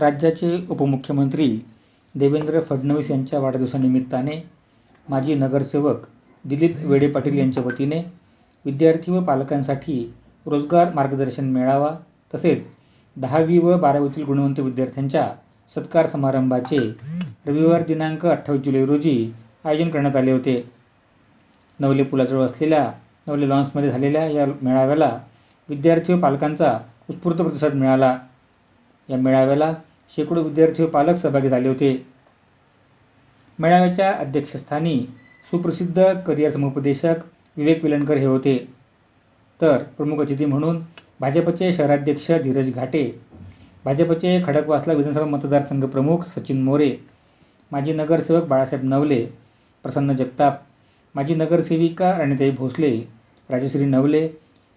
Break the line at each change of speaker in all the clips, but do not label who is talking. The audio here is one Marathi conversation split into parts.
राज्याचे उपमुख्यमंत्री देवेंद्र फडणवीस यांच्या वाढदिवसानिमित्ताने माजी नगरसेवक दिलीप वेडे पाटील यांच्या वतीने विद्यार्थी व पालकांसाठी रोजगार मार्गदर्शन मेळावा तसेच 10वी व 12वीतील गुणवंत विद्यार्थ्यांच्या सत्कार समारंभाचे रविवार दिनांक 28 जुलै रोजी आयोजन करण्यात आले होते. नवले पुलाजवळ असलेल्या नवले लॉन्समध्ये झालेल्या या मेळाव्याला विद्यार्थी व पालकांचा उत्स्फूर्त प्रतिसाद मिळाला. या मेळाव्याला शेकडो विद्यार्थी व पालक सहभागी झाले होते. मेळाव्याच्या अध्यक्षस्थानी सुप्रसिद्ध करिअर समुपदेशक विवेक विलणकर हे होते. तर प्रमुख अतिथी म्हणून भाजपचे शहराध्यक्ष धीरज घाटे, भाजपचे खडकवासला विधानसभा मतदारसंघ प्रमुख सचिन मोरे, माजी नगरसेवक बाळासाहेब नवले, प्रसन्न जगताप, माजी नगरसेविका राणीताई भोसले, राजश्री नवले,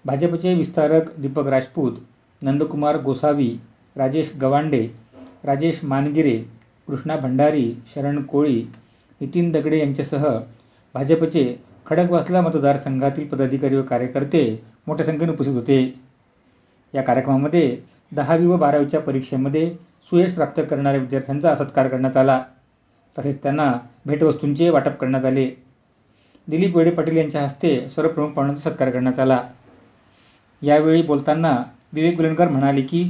भाजपचे विस्तारक दीपक राजपूत, नंदकुमार गोसावी, राजेश गवांडे, राजेश मानगिरे, कृष्णा भंडारी, शरण कोळी, नितीन दगडे यांच्यासह भाजपचे खडकवासला मतदारसंघातील पदाधिकारी व कार्यकर्ते मोठ्या संख्येने उपस्थित होते. या कार्यक्रमामध्ये 10वी व 12वीच्या परीक्षेमध्ये सुयश प्राप्त करणाऱ्या विद्यार्थ्यांचा सत्कार करण्यात आला. तसेच त्यांना भेटवस्तूंचे वाटप करण्यात आले. दिलीप वेडे पाटील यांच्या हस्ते सर्व प्रमुख पाहुण्यांचा सत्कार करण्यात आला. यावेळी बोलताना विवेक विलणकर म्हणाले की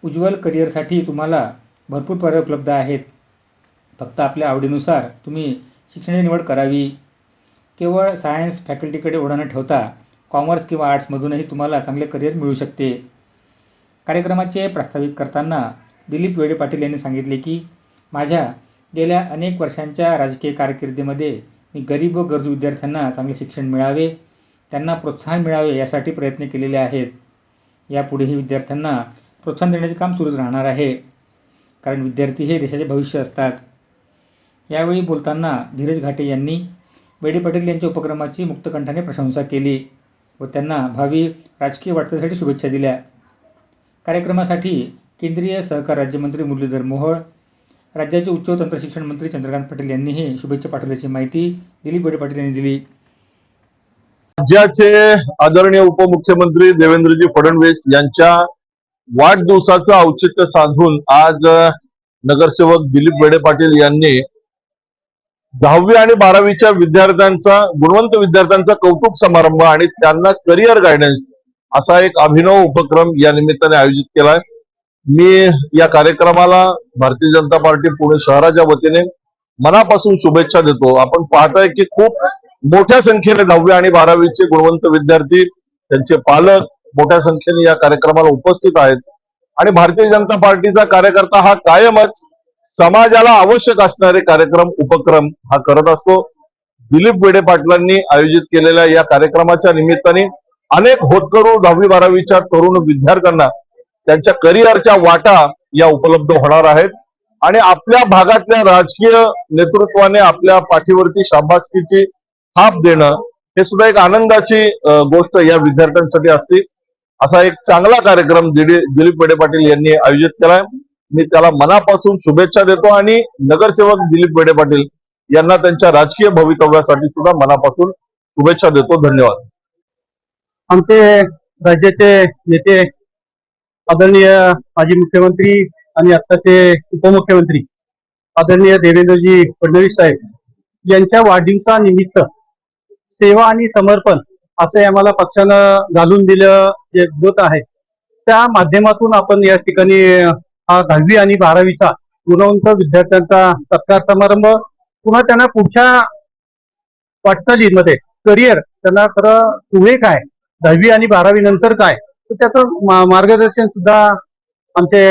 उज्ज्वल करिअरसाठी तुम्हाला भरपूर पर्याय उपलब्ध आहेत. फक्त आपल्या आवडीनुसार तुम्ही शिक्षणाची निवड करावी. केवळ सायन्स फॅकल्टीकडे ओढा न ठेवता कॉमर्स किंवा आर्ट्समधूनही तुम्हाला चांगले करिअर मिळू शकते. कार्यक्रमाचे प्रास्ताविक करताना दिलीप वेडे पाटील यांनी सांगितले की माझ्या गेल्या अनेक वर्षांच्या राजकीय कारकिर्दीमध्ये मी गरीब व गरजू विद्यार्थ्यांना चांगले शिक्षण मिळावे, त्यांना प्रोत्साहन मिळावे यासाठी प्रयत्न केलेले आहेत. यापुढेही विद्यार्थ्यांना प्रोत्साहन देण्याचे काम सुरूच राहणार आहे, कारण विद्यार्थी हे देशाचे भविष्य असतात. यावेळी बोलताना धीरज घाटे यांनी वेडे पाटील यांच्या उपक्रमाची मुक्तकंठाने प्रशंसा केली व त्यांना भावी राजकीय वाटचालीसाठी शुभेच्छा दिल्या. कार्यक्रमासाठी केंद्रीय सहकार राज्यमंत्री मुरलीधर मोहोळ, राज्याचे उच्च व तंत्रशिक्षण मंत्री चंद्रकांत पाटील यांनीही शुभेच्छा पाठवल्याची माहिती दिलीप वेडे पाटील यांनी दिली.
राज्याचे आदरणीय उपमुख्यमंत्री देवेंद्रजी फडणवीस यांच्या वाढदिवसाचं औचित्य साधून आज नगरसेवक दिलीप वेडे पाटील यांनी 10वी आणि 12वीच्या गुणवंत विद्यार्थ्यांचा कौतुक समारंभ आणि त्यांना करिअर गायडन्स असा एक अभिनव उपक्रम या निमित्ताने आयोजित केलाय. मी या कार्यक्रमाला भारतीय जनता पार्टी पुणे शहराच्या वतीने मनापासून शुभेच्छा देतो. आपण पाहताय की खूप मोठ्या संख्येने 10वी आणि 12वीचे गुणवंत विद्यार्थी, त्यांचे पालक मोठ्या संख्येने या कार्यक्रमाला उपस्थित आहेत आणि भारतीय जनता पार्टीचा कार्यकर्ता हा कायमच समाजाला आवश्यक असणारे कार्यक्रम उपक्रम हा करत असतो. दिलीप वेडे पाटलांनी आयोजित केलेल्या या कार्यक्रमाच्या निमित्ताने अनेक होतकरू 10वी 12वीच्या तरुण विद्यार्थ्यांना त्यांच्या करिअरच्या वाटा या उपलब्ध होणार आहेत आणि आपल्या भागातल्या राजकीय नेतृत्वाने आपल्या पाठीवरती शाबासकीची थाप देणं हे सुद्धा एक आनंदाची गोष्ट या विद्यार्थ्यांसाठी असते. असा एक चांगला कार्यक्रम दिलीप वेडे पाटील यांनी आयोजित केलाय. मी त्याला मनापासून शुभेच्छा देतो आणि नगरसेवक दिलीप वेडे पाटील यांना त्यांच्या राजकीय भवितव्यासाठी सुद्धा मनापासून शुभेच्छा देतो. धन्यवाद.
आमचे राज्याचे नेते आदरणीय माजी मुख्यमंत्री आणि आत्ताचे उपमुख्यमंत्री आदरणीय देवेंद्रजी फडणवीस साहेब यांच्या वाढदिवसानिमित्त सेवा आणि समर्पण असे आम्हाला पक्षानं घालून दिलं जे गोत आहे, त्या माध्यमातून आपण या ठिकाणी हा 10वी आणि 12वीचा गुणवंत विद्यार्थ्यांचा सत्कार समारंभ, पुन्हा त्यांना पुढच्या वाटचालीमध्ये करिअर त्यांना खरं पुढे काय 10वी आणि 12वी नंतर काय तर त्याचं मार्गदर्शन सुद्धा आमचे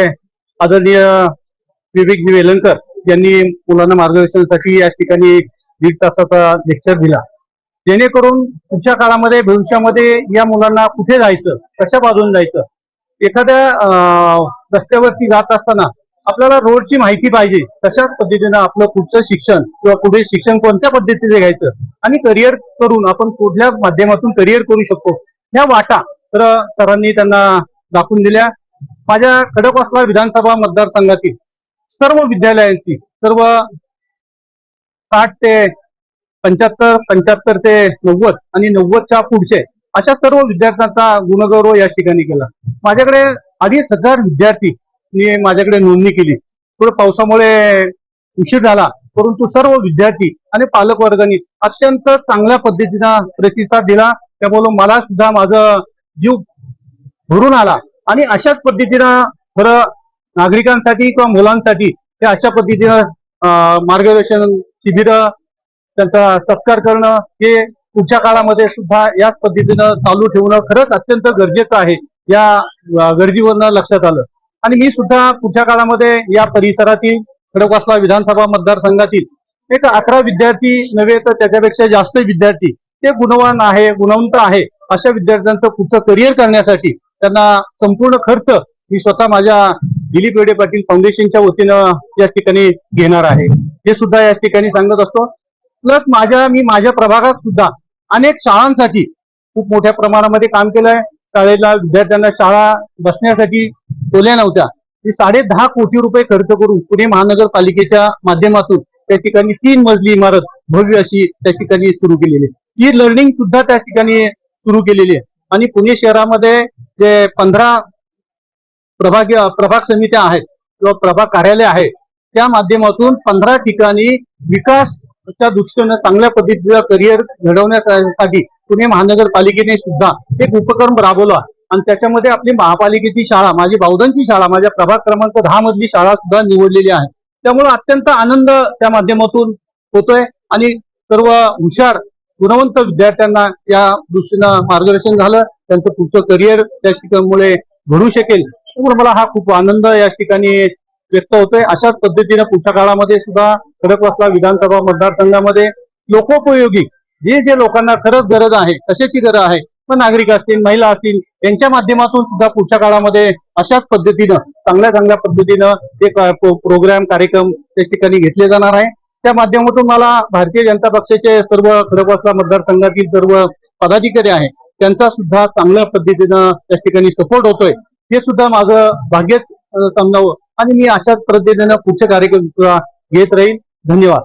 आदरणीय विवेक वेलणकर यांनी मुलांना मार्गदर्शनासाठी या ठिकाणी 1.5 तासाचा लेक्चर दिला, जेणेकरून पुढच्या काळामध्ये भविष्यामध्ये या मुलांना कुठे जायचं, कशा बाजून जायचं, एखाद्या रस्त्यावरती जात असताना आपल्याला रोडची माहिती पाहिजे, तशाच पद्धतीनं आपलं पुढचं शिक्षण किंवा पुढे शिक्षण कोणत्या पद्धतीने घ्यायचं आणि करिअर करून आपण कुठल्या माध्यमातून करिअर करू शकतो ह्या वाटा तर सरांनी त्यांना दाखवून दिल्या. माझ्या खडकवासला विधानसभा मतदारसंघातील सर्व विद्यालयांची सर्व 60 ते 75, 75 ते 90 आणि 90च्या पुढचे अशा सर्व विद्यार्थ्यांचा गुणगौरव या ठिकाणी केला. माझ्याकडे 2,500 विद्यार्थी मी माझ्याकडे नोंदणी केली. थोडं पावसामुळे उशीर झाला, परंतु सर्व विद्यार्थी आणि पालक वर्गांनी अत्यंत चांगल्या पद्धतीनं प्रतिसाद दिला. त्यामुळे मला सुद्धा माझं जीव भरून आला आणि अशाच पद्धतीनं खरं नागरिकांसाठी किंवा मुलांसाठी ते अशा पद्धतीनं मार्गदर्शन शिबिर त्यांचा सत्कार करणं हे पुढच्या काळामध्ये सुद्धा याच पद्धतीनं चालू ठेवणं खरंच अत्यंत गरजेचं आहे. या गरजेवरनं लक्षात आलं आणि मी सुद्धा पुढच्या काळामध्ये या परिसरातील खडकवासला विधानसभा मतदारसंघातील एक 11 विद्यार्थी नव्हे तर त्याच्यापेक्षा जास्त विद्यार्थी ते गुणवंत आहे अशा विद्यार्थ्यांचं पुढचं करिअर करण्यासाठी त्यांना संपूर्ण खर्च मी स्वतः माझ्या दिलीप वेडे पाटील फाउंडेशनच्या वतीनं या ठिकाणी घेणार आहे. हे सुद्धा या ठिकाणी सांगत असतो. प्लस मी माझ्या प्रभागात सुद्धा अनेक शाळांसाठी खूप मोठ्या प्रमाणामध्ये काम केलंय. शाळेला विद्यार्थ्यांना शाळा बसण्यासाठी खोल्या नव्हत्या. मी 10.5 कोटी रुपये खर्च करून पुणे महानगरपालिकेच्या माध्यमातून त्या ठिकाणी 3 मजली इमारत भव्य अशी त्या ठिकाणी सुरू केलेली आहे. ही लर्निंग सुद्धा त्या ठिकाणी सुरू केलेली आहे आणि पुणे शहरामध्ये जे 15 प्रभाग समित्या आहेत किंवा प्रभाग कार्यालय आहे त्या माध्यमातून 15 ठिकाणी विकासच्या दृष्टीनं चांगल्या पद्धतीचं करिअर घडवण्यासाठी पुणे महानगरपालिकेने सुद्धा एक उपक्रम राबवला आणि त्याच्यामध्ये आपली महापालिकेची शाळा, माझी बावधनची शाळा, माझ्या प्रभाग क्रमांक 10 मधली शाळा सुद्धा निवडलेली आहे. त्यामुळे अत्यंत आनंद त्या माध्यमातून होतोय आणि सर्व हुशार गुणवंत विद्यार्थ्यांना या दृष्टीनं मार्गदर्शन झालं. त्यांचं पुढचं करिअर त्या ठिकाणी घडू शकेल. त्यामुळे मला हा खूप आनंद या ठिकाणी व्यक्त होतोय. अशाच पद्धतीने पुढच्या काळामध्ये सुद्धा खडकवासला विधानसभा मतदारसंघामध्ये लोकोपयोगी जे लोकांना खरंच गरज आहे, कशाची गरज आहे, पण नागरिक असतील, महिला असतील, यांच्या माध्यमातून सुद्धा पुढच्या काळामध्ये अशाच पद्धतीनं चांगल्या पद्धतीनं एक प्रोग्राम कार्यक्रम त्या ठिकाणी घेतले जाणार आहे. त्या माध्यमातून मला भारतीय जनता पक्षाचे सर्व खडकवासला मतदारसंघातील सर्व पदाधिकारी आहेत त्यांचा सुद्धा चांगल्या पद्धतीनं त्या ठिकाणी सपोर्ट होतोय. हे सुद्धा माझं भाग्यच समजावं आणि मी अशाच पद्धतीनं पुढचे कार्यक्रम घेत राहील. धन्यवाद.